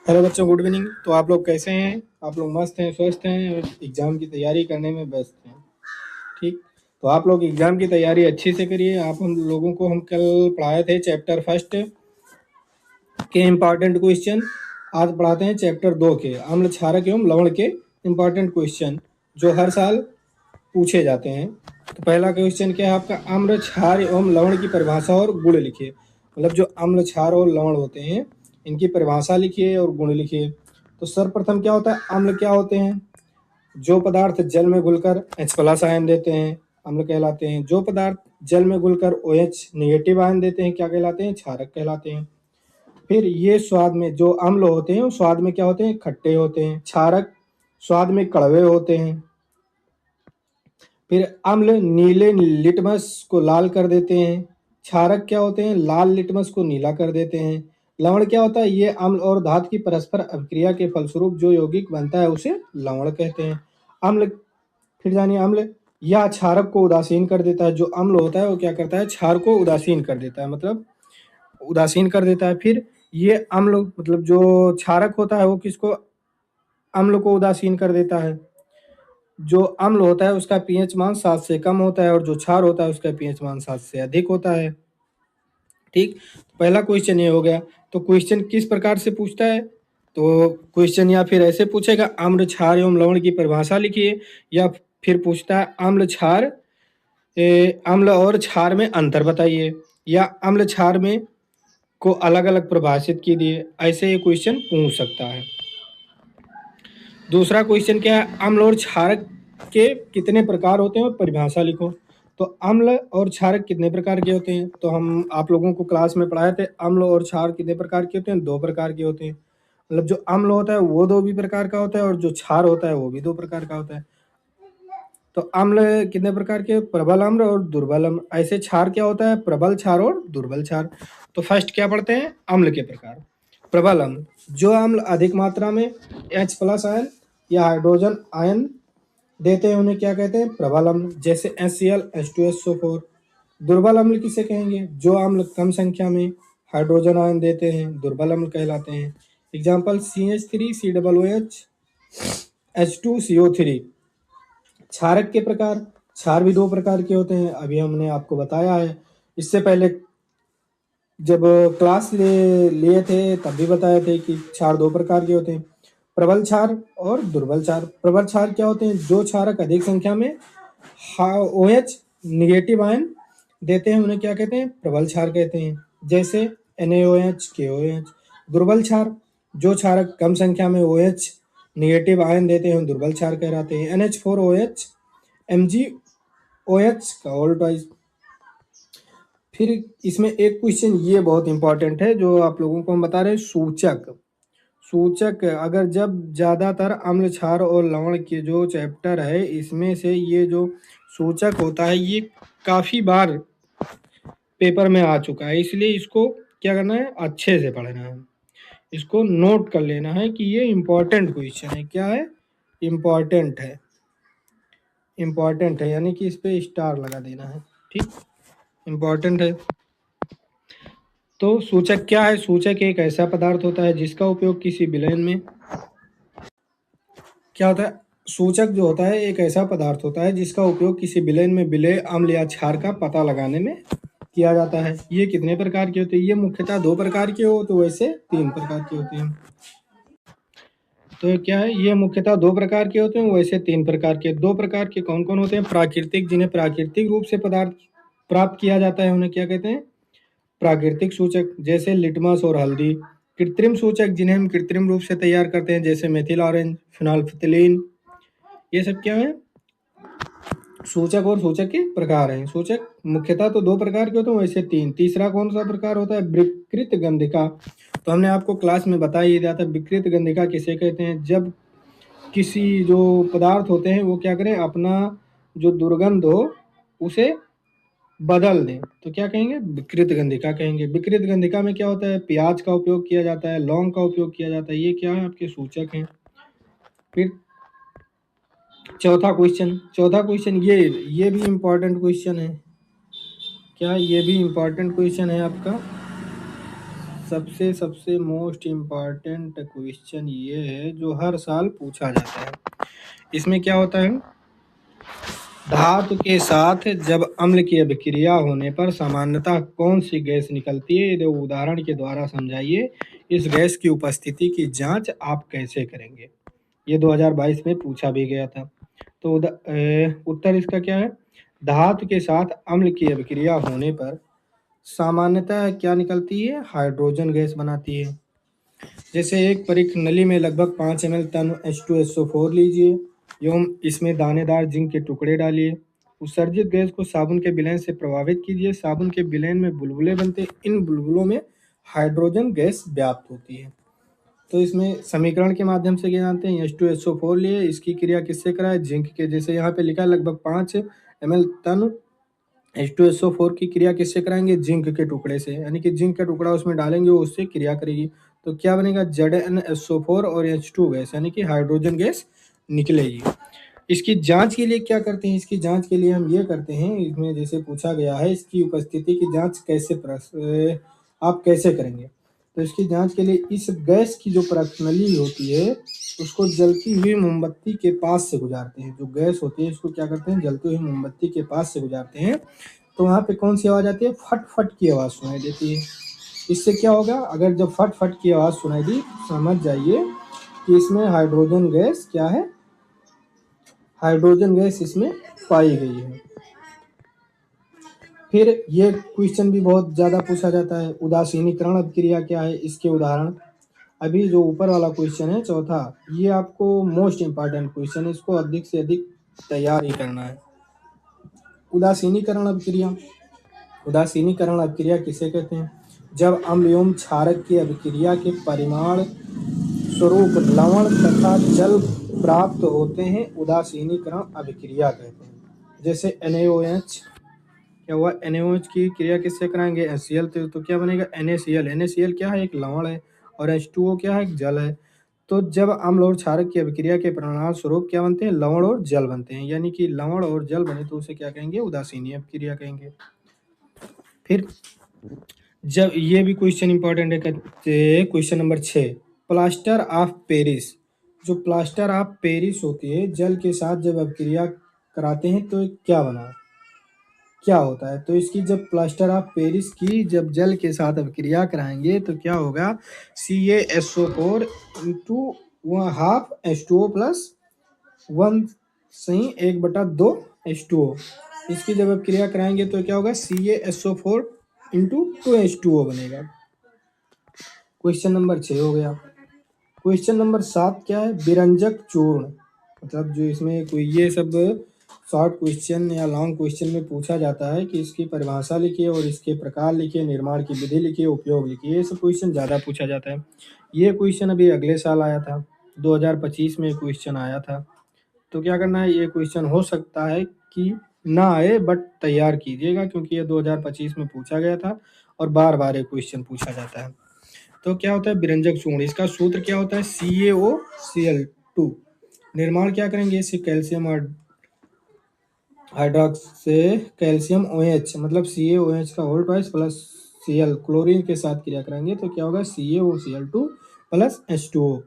Hello बच्चों, good evening. तो आप लोग कैसे हैं? आप लोग मस्त हैं, स्वस्थ हैं और एग्ज़ाम की तैयारी करने में व्यस्त हैं। ठीक। तो आप लोग एग्ज़ाम की तैयारी अच्छे से करिए। आप हम लोगों को हम कल पढ़ाए थे चैप्टर फर्स्ट के इम्पॉर्टेंट क्वेश्चन। आज पढ़ाते हैं चैप्टर 2 के अम्ल क्षारक एवं लवण के इम्पॉर्टेंट क्वेश्चन जो हर साल पूछे जाते हैं। तो पहला क्वेश्चन क्या है आपका? अम्ल क्षार एवं लवण की परिभाषा और गुण लिखिए। मतलब जो अम्ल क्षार और लवण होते हैं इनकी परिभाषा लिखिए और गुण लिखिए। तो सर्वप्रथम क्या होता है? अम्ल क्या होते हैं? जो पदार्थ जल में घुलकर H+ आयन देते हैं अम्ल कहलाते हैं। जो पदार्थ जल में घुलकर OH नेगेटिव आयन देते हैं क्या कहलाते हैं? क्षारक कहलाते हैं। फिर ये स्वाद में जो अम्ल होते हैं वो स्वाद में क्या होते हैं? खट्टे होते हैं। क्षारक स्वाद में कड़वे होते हैं। फिर अम्ल नीले लिटमस को लाल कर देते हैं। क्षारक क्या होते हैं? लाल लिटमस को नीला कर देते हैं। लवण क्या होता है? ये अम्ल और धातु की परस्पर अभिक्रिया के फलस्वरूप जो यौगिक बनता है उसे लवण कहते हैं। अम्ल, फिर जानिए अम्ल या क्षारक को उदासीन कर देता है। जो अम्ल होता है वो क्या करता है? क्षार को उदासीन कर देता है, मतलब उदासीन कर देता है। फिर ये अम्ल मतलब जो क्षारक होता है वो किसको? अम्ल को उदासीन कर देता है। जो अम्ल होता है उसका पीएच मान 7 से कम होता है और जो क्षार होता है उसका पीएच मान 7 से अधिक होता है। ठीक। पहला क्वेश्चन ये हो गया। तो क्वेश्चन किस प्रकार से पूछता है? तो क्वेश्चन या फिर ऐसे पूछेगा, अम्ल क्षार एवं लवण की परिभाषा लिखिए। या फिर पूछता है अम्ल क्षार अम्ल और क्षार में अंतर बताइए। या अम्ल क्षार में को अलग अलग परिभाषित कीजिए। ऐसे ये क्वेश्चन पूछ सकता है। दूसरा क्वेश्चन क्या है? अम्ल और क्षारक के कितने प्रकार होते हैं और परिभाषा लिखो। तो अम्ल और क्षारक कितने प्रकार के होते हैं? तो हम आप लोगों को क्लास में पढ़ाए थे अम्ल और क्षार कितने प्रकार के होते हैं? 2 प्रकार के होते हैं। मतलब जो अम्ल होता है वो 2 भी प्रकार का होता है और जो क्षार होता है वो भी 2 प्रकार का होता है। तो अम्ल कितने प्रकार के? प्रबल अम्ल और दुर्बल अम्ल। ऐसे क्षार क्या होता है? प्रबल क्षार और दुर्बल क्षार। तो फर्स्ट क्या पढ़ते हैं? अम्ल के प्रकार। प्रबल अम्ल, जो अम्ल अधिक मात्रा में H+ आयन या हाइड्रोजन आयन देते हैं उन्हें क्या कहते हैं? प्रबल अम्ल, जैसे HCl H2SO4। दुर्बल अम्ल किसे कहेंगे? जो अम्ल कम संख्या में हाइड्रोजन आयन देते हैं दुर्बल अम्ल कहलाते हैं। Example CH3COOH H2CO3। क्षारक के प्रकार, क्षार भी 2 प्रकार के होते हैं, अभी हमने आपको बताया है। इससे पहले जब क्लास लिए थे तब भी बताए थे कि क्षार 2 प्रकार के होते हैं, प्रबल क्षार और दुर्बल क्षार। प्रबल क्षार क्या होते हैं? जो क्षारक अधिक संख्या में OH निगेटिव आयन देते हैं उन्हें क्या कहते हैं? प्रबल क्षार कहते हैं, जैसे NaOH KOH। दुर्बल क्षार, जो क्षारक कम संख्या में OH निगेटिव आयन देते हैं दुर्बल क्षार कहलाते हैं। NH4OH MgOH का ऑल ट्वाइस। फिर इसमें एक क्वेश्चन ये बहुत इंपॉर्टेंट है जो आप लोगों को हम बता रहे हैं, सूचक। सूचक अगर जब ज़्यादातर अम्ल क्षार और लवण के जो चैप्टर है इसमें से ये जो सूचक होता है ये काफ़ी बार पेपर में आ चुका है, इसलिए इसको क्या करना है? अच्छे से पढ़ना है। इसको नोट कर लेना है कि ये इम्पॉर्टेंट क्वेश्चन है। क्या है? इम्पॉर्टेंट है। इम्पॉर्टेंट है यानी कि इस पर स्टार लगा देना है। ठीक, इम्पॉर्टेंट है। तो सूचक क्या है? सूचक एक ऐसा पदार्थ होता है जिसका उपयोग किसी विलयन में क्या होता है? सूचक जो होता है एक ऐसा पदार्थ होता है जिसका उपयोग किसी विलयन में विलेय अम्ल या क्षार का पता लगाने में किया जाता है। ये कितने प्रकार के होते हैं? ये मुख्यतः 2 प्रकार के हो तो वैसे 3 प्रकार के होते हैं। तो क्या है? ये मुख्यतः 2 प्रकार के होते हैं, वैसे 3 प्रकार के। 2 प्रकार के कौन कौन होते हैं? प्राकृतिक, जिन्हें प्राकृतिक रूप से पदार्थ प्राप्त किया जाता है उन्हें क्या कहते हैं? प्राकृतिक सूचक, जैसे लिटमस और हल्दी। कृत्रिम सूचक, जिन्हें हम कृत्रिम रूप से तैयार करते हैं, जैसे मेथिल ऑरेंज, फिनोल्फिथिलीन। ये सब क्या है? सूचक और सूचक के प्रकार हैं। सूचक मुख्यतः तो 2 प्रकार के होते हैं, वैसे 3। तीसरा कौन सा प्रकार होता है? विकृत गंधिका। तो हमने आपको क्लास में बता ही दिया था विकृत गंधिका किसे कहते हैं। जब किसी जो पदार्थ होते हैं वो क्या करें? अपना जो दुर्गंध हो उसे बदल दें तो क्या कहेंगे? विकृत गंधिका कहेंगे। विकृत गंधिका में क्या होता है? प्याज का उपयोग किया जाता है, लौंग का उपयोग किया जाता है। ये क्या है? आपके सूचक हैं। फिर चौथा क्वेश्चन ये भी इम्पोर्टेंट क्वेश्चन है। क्या? ये भी इम्पोर्टेंट क्वेश्चन है आपका। सबसे सबसे मोस्ट इम्पॉर्टेंट क्वेश्चन ये है जो हर साल पूछा जाता है। इसमें क्या होता है, धातु के साथ जब अम्ल की अभिक्रिया होने पर सामान्यतः कौन सी गैस निकलती है, ये उदाहरण के द्वारा समझाइए। इस गैस की उपस्थिति की जांच आप कैसे करेंगे। ये 2022 में पूछा भी गया था। तो उत्तर इसका क्या है, धातु के साथ अम्ल की अभिक्रिया होने पर सामान्यतः क्या निकलती है, हाइड्रोजन गैस बनाती है। जैसे एक परिक नली में लगभग 5 ml टन H2SO4 लीजिए एवं इसमें दानेदार जिंक के टुकड़े डालिए। उत्सर्जित गैस को साबुन के विलयन से प्रभावित कीजिए। साबुन के विलयन में बुलबुले बनते हैं, इन बुलबुलों में हाइड्रोजन गैस व्याप्त होती है। तो इसमें समीकरण के माध्यम से क्या जानते हैं, H2SO4 लिए, इसकी क्रिया किससे कराए, जिंक के। जैसे यहाँ पे लिखा है लगभग 5 ml टन H2SO4 की क्रिया किससे कराएंगे, जिंक के टुकड़े से, यानी कि जिंक का टुकड़ा उसमें डालेंगे वो उससे क्रिया करेगी। तो क्या बनेगा, ZnSO4 और H2 गैस, यानी कि हाइड्रोजन गैस निकलेगी। इसकी जांच के लिए क्या करते हैं, इसकी जांच के लिए हम ये करते हैं, इसमें जैसे पूछा गया है इसकी उपस्थिति की जांच कैसे आप कैसे करेंगे। तो इसकी जांच के लिए इस गैस की जो प्रश्नली होती है उसको जलती हुई मोमबत्ती के पास से गुजारते हैं। जो गैस होती है इसको क्या करते हैं, जलती हुई मोमबत्ती के पास से गुजारते हैं। तो वहाँ पे कौन सी आवाज़ आती है, फट फट की आवाज़ सुनाई देती है। इससे क्या होगा, अगर जब फट फट की आवाज़ सुनाई दी समझ जाइए कि इसमें हाइड्रोजन गैस क्या है, हाइड्रोजन गैस इसमें पाई गई है। फिर ये क्वेश्चन भी बहुत ज़्यादा पूछा जाता है, उदासीनीकरण अभिक्रिया क्या है, इसके उदाहरण। अभी जो ऊपर वाला क्वेश्चन है चौथा, ये आपको मोस्ट इम्पॉर्टेंट क्वेश्चन है, इसको अधिक से अधिक तैयार ही करना है। उदासीनीकरण अभिक्रिया, उदासीनीकरण अभिक्रिया किसे कहते हैं, जब अम्ल एवं क्षारक की अभिक्रिया के परिमाण स्वरूप लवण तथा जल प्राप्त होते हैं, उदासीनीकरण अभिक्रिया कहते हैं। जैसे NaOH, क्या हुआ, NaOH की क्रिया किससे कराएंगे, HCl, तो क्या बनेगा, NaCl। NaCl क्या है, एक लवण है, और H2O क्या है, एक जल है। तो जब अम्ल और क्षारक की अभिक्रिया के परिणाम स्वरूप क्या बनते हैं, लवण और जल बनते हैं, यानी कि लवण और जल बने तो उसे क्या कहेंगे, उदासीनी अभिक्रिया कहेंगे। फिर जब ये भी क्वेश्चन इंपॉर्टेंट है, कहते question number 6, plaster of Paris. जो प्लास्टर ऑफ पेरिस होती है, जल के साथ जब अभिक्रिया कराते हैं तो क्या बना, क्या होता है। तो इसकी जब प्लास्टर ऑफ पेरिस की जब जल के साथ अभिक्रिया कराएंगे तो क्या होगा, CaSO4 into half H2O plus 1 सही 1/2 H2O। इसकी जब अभिक्रिया कराएंगे तो क्या होगा, CaSO4 इंटू 2H2O बनेगा। क्वेश्चन नंबर 6 हो गया। क्वेश्चन नंबर 7 क्या है, विरंजक चूर्ण। मतलब जो इसमें कोई ये सब शॉर्ट क्वेश्चन या लॉन्ग क्वेश्चन में पूछा जाता है कि इसकी परिभाषा लिखिए और इसके प्रकार लिखिए, निर्माण की विधि लिखिए, उपयोग लिखिए, ये सब क्वेश्चन ज़्यादा पूछा जाता है। ये क्वेश्चन अभी अगले साल आया था, 2025 में क्वेश्चन आया था। तो क्या करना है, ये क्वेश्चन हो सकता है कि ना आए बट तैयार कीजिएगा, क्योंकि ये 2025 में पूछा गया था और बार बार ये क्वेश्चन पूछा जाता है। तो क्या होता है विरंजक चूर्ण, इसका सूत्र क्या होता है, CaOCl2। निर्माण क्या करेंगे, इससे कैल्शियम और हाइड्रोक्स से कैल्शियम OH, मतलब CaOH का whole twice plus Cl chlorine के साथ क्रिया कराएंगे तो क्या होगा, CaOCl2 प्लस H2O।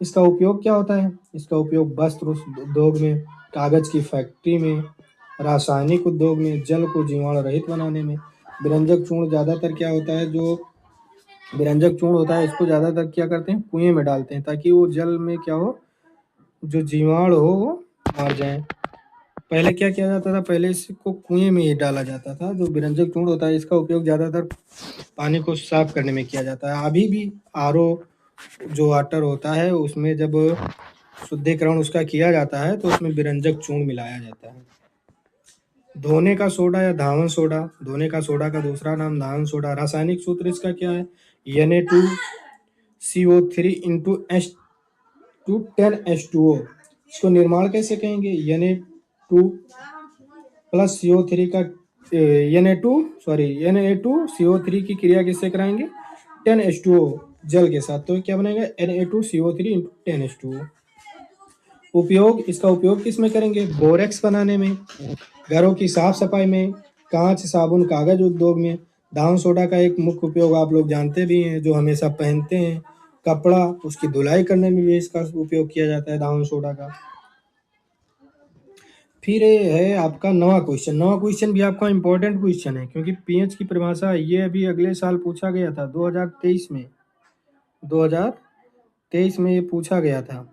इसका उपयोग क्या होता है, इसका उपयोग वस्त्र उद्योग में, कागज की फैक्ट्री में, रासायनिक उद्योग में, जल को जीवाणु रहित बनाने में। विरंजक चूर्ण ज़्यादातर क्या होता है, जो विरंजक चूर्ण होता है इसको ज़्यादातर क्या करते हैं, कुएं में डालते हैं, ताकि वो जल में क्या हो, जो जीवाणु हो वो मर जाए। पहले क्या किया जाता था, पहले इसको कुएं में ही डाला जाता था। जो विरंजक चूर्ण होता है इसका उपयोग ज़्यादातर पानी को साफ करने में किया जाता है। अभी भी RO जो वाटर होता है उसमें जब शुद्धिकरण उसका किया जाता है तो उसमें विरंजक चूर्ण मिलाया जाता है। धोने का सोडा या धावन सोडा, धोने का सोडा का दूसरा नाम धावन सोडा। रासायनिक सूत्र इसका क्या है, Na2CO3 इंटू H2 10H2O। इसको निर्माण कैसे कहेंगे, Na2 प्लस CO3 का Na2CO3 की क्रिया किससे कराएंगे, 10H2O जल के साथ, तो क्या बनेगा Na2CO3 इंटू 10H2O। उपयोग, इसका उपयोग किस में करेंगे, बोरेक्स बनाने में, घरों की साफ सफाई में, कांच साबुन कागज उद्योग में, दावन सोडा का एक मुख्य उपयोग आप लोग जानते भी हैं, जो हमेशा पहनते हैं कपड़ा, उसकी धुलाई करने में भी इसका उपयोग किया जाता है दावन सोडा का। फिर ये है आपका नवा क्वेश्चन। नवा क्वेश्चन भी आपका इम्पोर्टेंट क्वेश्चन है, क्योंकि पीएच की परिभाषा ये अभी अगले साल पूछा गया था 2023 में। 2023 में ये पूछा गया था,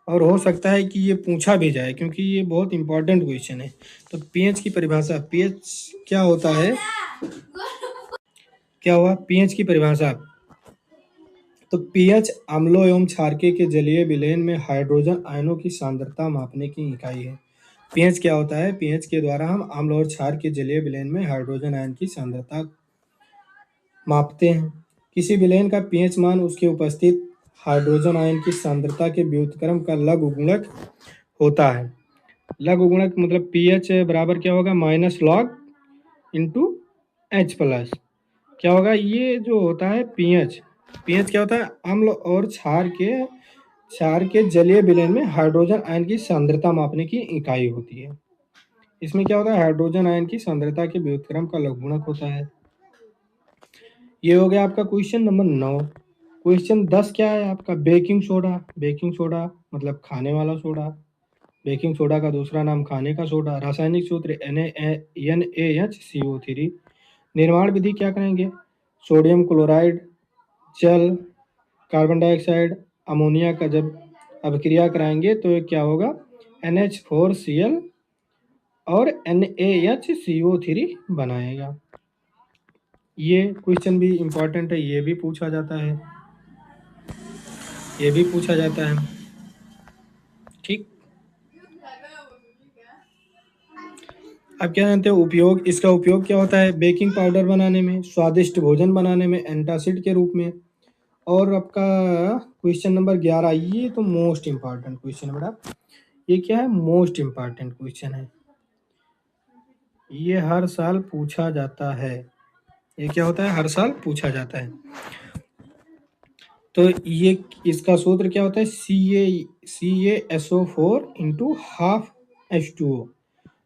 और हो सकता है कि ये पूछा भी जाए, क्योंकि ये बहुत इंपॉर्टेंट क्वेश्चन है। तो पीएच की परिभाषा, पीएच क्या होता है, क्या हुआ पीएच की परिभाषा। तो पीएच अम्लों एवं क्षारकीय के जलीय विलयन में हाइड्रोजन आयनों की सांद्रता मापने की इकाई है। पीएच क्या होता है, पीएच के द्वारा हम अम्ल और क्षार के जलीय विलयन में हाइड्रोजन आयन की सांद्रता मापते हैं। किसी विलयन का पीएच मान उसके उपस्थित हाइड्रोजन आयन की सांद्रता के व्युत्क्रम का लघु गुणक होता है। लघु गुणक मतलब पीएच बराबर क्या होगा, minus log into H plus क्या होगा, ये जो होता है पीएच, पीएच क्या होता है, अम्ल और क्षार के जलीय विलयन में हाइड्रोजन आयन की सांद्रता मापने की इकाई होती है। इसमें क्या होता है, हाइड्रोजन आयन की सांद्रता के व्युत्क्रम का लघु गुणक होता है। ये हो गया आपका क्वेश्चन नंबर 9। क्वेश्चन 10 क्या है आपका, बेकिंग सोडा। बेकिंग सोडा मतलब खाने वाला सोडा। बेकिंग सोडा का दूसरा नाम खाने का सोडा। रासायनिक सूत्र NaHCO3। निर्माण विधि क्या करेंगे, सोडियम क्लोराइड, जल, कार्बन डाइऑक्साइड, अमोनिया का जब अभिक्रिया कराएंगे तो ये क्या होगा, NH4Cl और NaHCO3 बनाएगा। ये क्वेश्चन भी इम्पोर्टेंट है, ये भी पूछा जाता है, ये भी पूछा जाता है। ठीक, अब क्या जानते हो उपयोग, इसका उपयोग क्या होता है, बेकिंग पाउडर बनाने में, स्वादिष्ट भोजन बनाने में, एंटासिड के रूप में। और आपका क्वेश्चन नंबर 11, ये तो मोस्ट इम्पॉर्टेंट क्वेश्चन है बेटा। ये क्या है, मोस्ट इम्पॉर्टेंट क्वेश्चन है, ये हर साल पूछा जाता है। ये क्या होता है, हर साल पूछा जाता है। तो ये इसका सूत्र क्या होता है, CaSO4 इंटू हाफ H2O,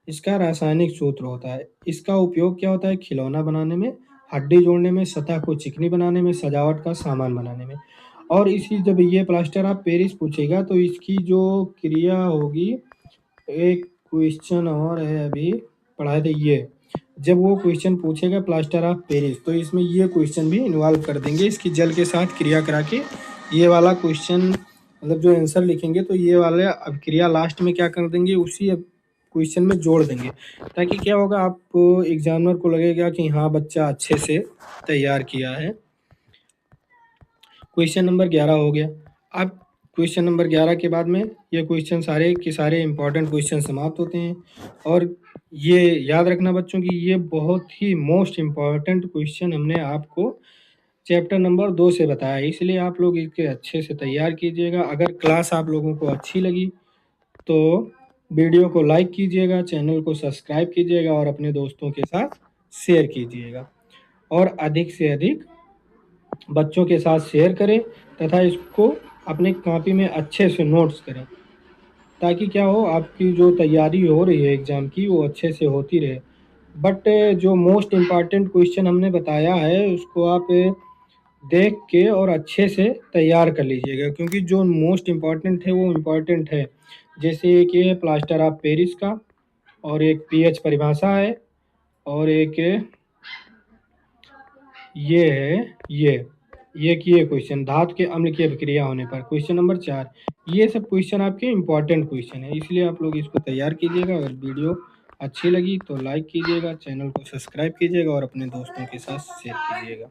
इसका रासायनिक सूत्र होता है। इसका उपयोग क्या होता है, खिलौना बनाने में, हड्डी जोड़ने में, सतह को चिकनी बनाने में, सजावट का सामान बनाने में। और इसी जब ये प्लास्टर ऑफ पेरिस पूछेगा तो इसकी जो क्रिया होगी, एक क्वेश्चन और है अभी पढ़ाए थे, ये जब वो क्वेश्चन पूछेगा प्लास्टर ऑफ पेरिस तो इसमें ये क्वेश्चन भी इन्वॉल्व कर देंगे, इसकी जल के साथ क्रिया करा के ये वाला क्वेश्चन मतलब जो आंसर लिखेंगे तो ये वाले अब क्रिया लास्ट में क्या कर देंगे, उसी क्वेश्चन में जोड़ देंगे, ताकि क्या होगा, आपको एग्जामिनर को लगेगा कि हाँ बच्चा अच्छे से तैयार किया है। क्वेश्चन नंबर 11 हो गया। अब क्वेश्चन नंबर 11 के बाद में ये क्वेश्चन सारे के सारे इंपॉर्टेंट क्वेश्चन समाप्त होते हैं। और ये याद रखना बच्चों की ये बहुत ही मोस्ट इम्पॉर्टेंट क्वेश्चन हमने आपको चैप्टर नंबर 2 से बताया, इसलिए आप लोग इसके अच्छे से तैयार कीजिएगा। अगर क्लास आप लोगों को अच्छी लगी तो वीडियो को लाइक कीजिएगा, चैनल को सब्सक्राइब कीजिएगा और अपने दोस्तों के साथ शेयर कीजिएगा, और अधिक से अधिक बच्चों के साथ शेयर करें तथा इसको अपने कॉपी में अच्छे से नोट्स करें, ताकि क्या हो, आपकी जो तैयारी हो रही है एग्ज़ाम की वो अच्छे से होती रहे। बट जो मोस्ट इम्पॉर्टेंट क्वेश्चन हमने बताया है उसको आप देख के और अच्छे से तैयार कर लीजिएगा, क्योंकि जो मोस्ट इम्पॉर्टेंट है वो इम्पॉर्टेंट है। जैसे एक ये प्लास्टर ऑफ पेरिस का, और एक पीएच परिभाषा है, और एक ये है ये कि ये क्वेश्चन धातु के अम्ल की अभिक्रिया होने पर, क्वेश्चन नंबर 4, ये सब क्वेश्चन आपके इम्पॉर्टेंट क्वेश्चन है, इसलिए आप लोग इसको तैयार कीजिएगा। अगर वीडियो अच्छी लगी तो लाइक कीजिएगा, चैनल को सब्सक्राइब कीजिएगा और अपने दोस्तों के साथ शेयर कीजिएगा।